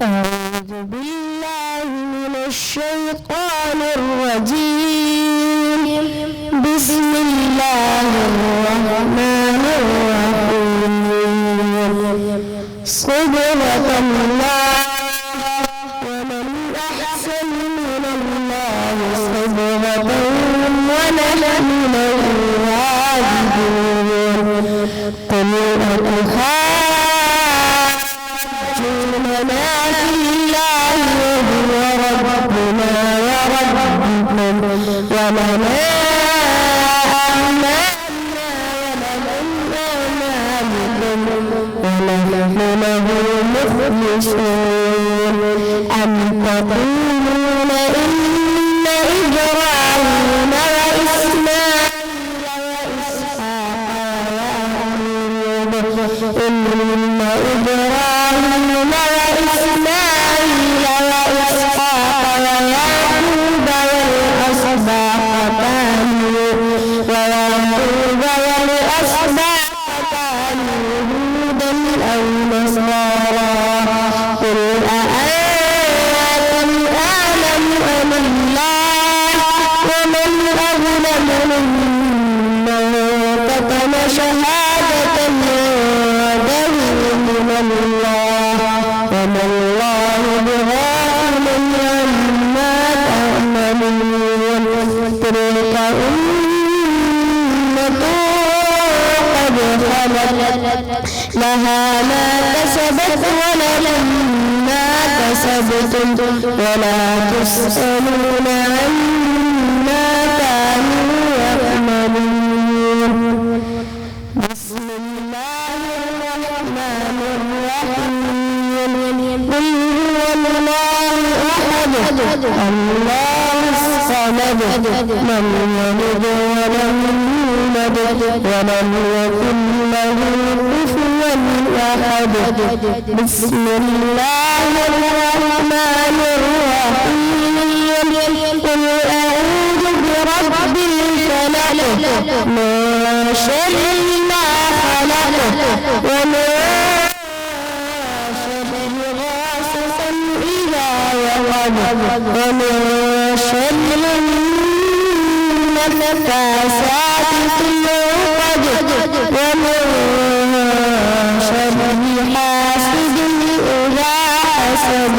أعوذ بالله من الشيطان الرجيم. بسم الله الرحمن الرحيم. صبغة الله ومن أحسن من الله صبغة ونحن له عابدون. قل أتحاجوننا في الله وهو ربنا وربكم ولنا أعمالنا ونحن له مخلصون. أم تقولون إن إبراهيم وإسماعيل وإسحاق إن إبراهيم وإسماعيل وإسحاق ويعقوب والأسباط كانوا هودا أو نصارى. قل أأنتم أعلم أم الله؟ ومن أظلم ممن كتم شهادة عنده من الله وما الله بغافل عما تعملون. تلك أمة قد خلت لها ما كسبت ولكم ما كسبتم ولا تسألون عما كانوا يعملون. بسم الله الرحمن الرحيم. قل هو الله أحد الله الصمد لم يلد ولم يولد ولم يكن له كفوا أحد. بسم الله الرحمن الرحيم. قل أعوذ برب الفلق من شر ما خلق ومن شر غاسق إذا وقب ومن شر النفاثات في العقد ومن شر حاسد إذا حسد.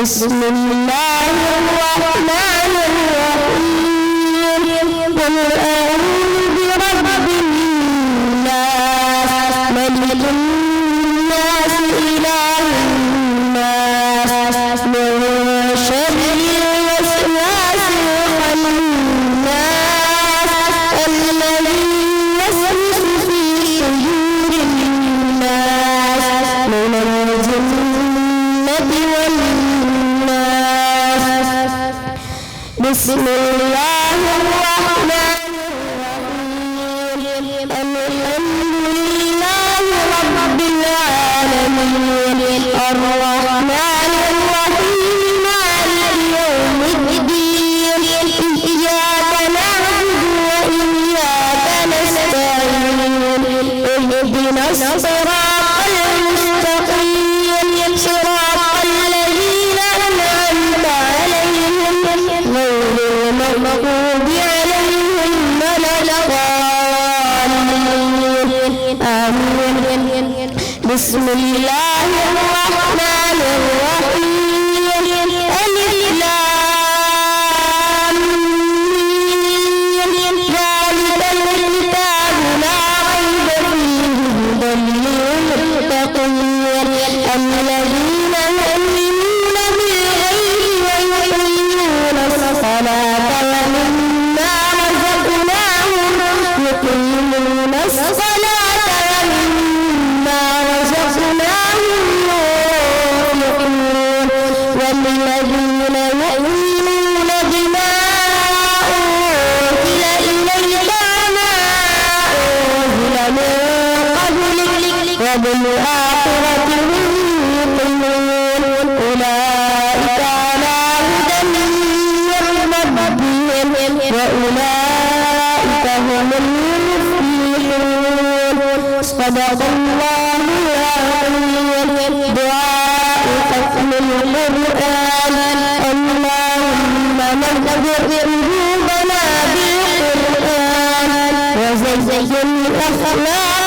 بسم الله الرحمن الرحيم. قل أعوذ برب الناس ملك الناس إله الناس من شر الوسواس الخناس الذي يوسوس في صدور الناس من الجنة والناس. بسم الله الرحمن الرحيم. الحمد لله رب العالمين الرحمن الرحيم مالك يوم الدين إياك نعبد وإياك نستعين اهدنا الصراط المستقيم صراط الذين أنعمت عليهم غير المغضوب عليهم ولا الضالين آمين. بسم الله الرحمن الرحيم. ألف لام ميم ذلك الكتاب لا ريب فيه هدى للمتقين الذين يؤمنون بالغيب ويقيمون الصلاة ومما رزقناهم يقيمون الصلاة ومما رزقناهم ينفقون. والذين يؤمنون بما أنزل إليك وما أنزل من قبلك وبالآخرة هم يوقنون. أولئك على هدى من ربهم وأولئك هم المفلحون. صدق الله العظيم. دعاء بالقرآن اللهم نذر قلوبنا بالقرآن وزين الأخلاق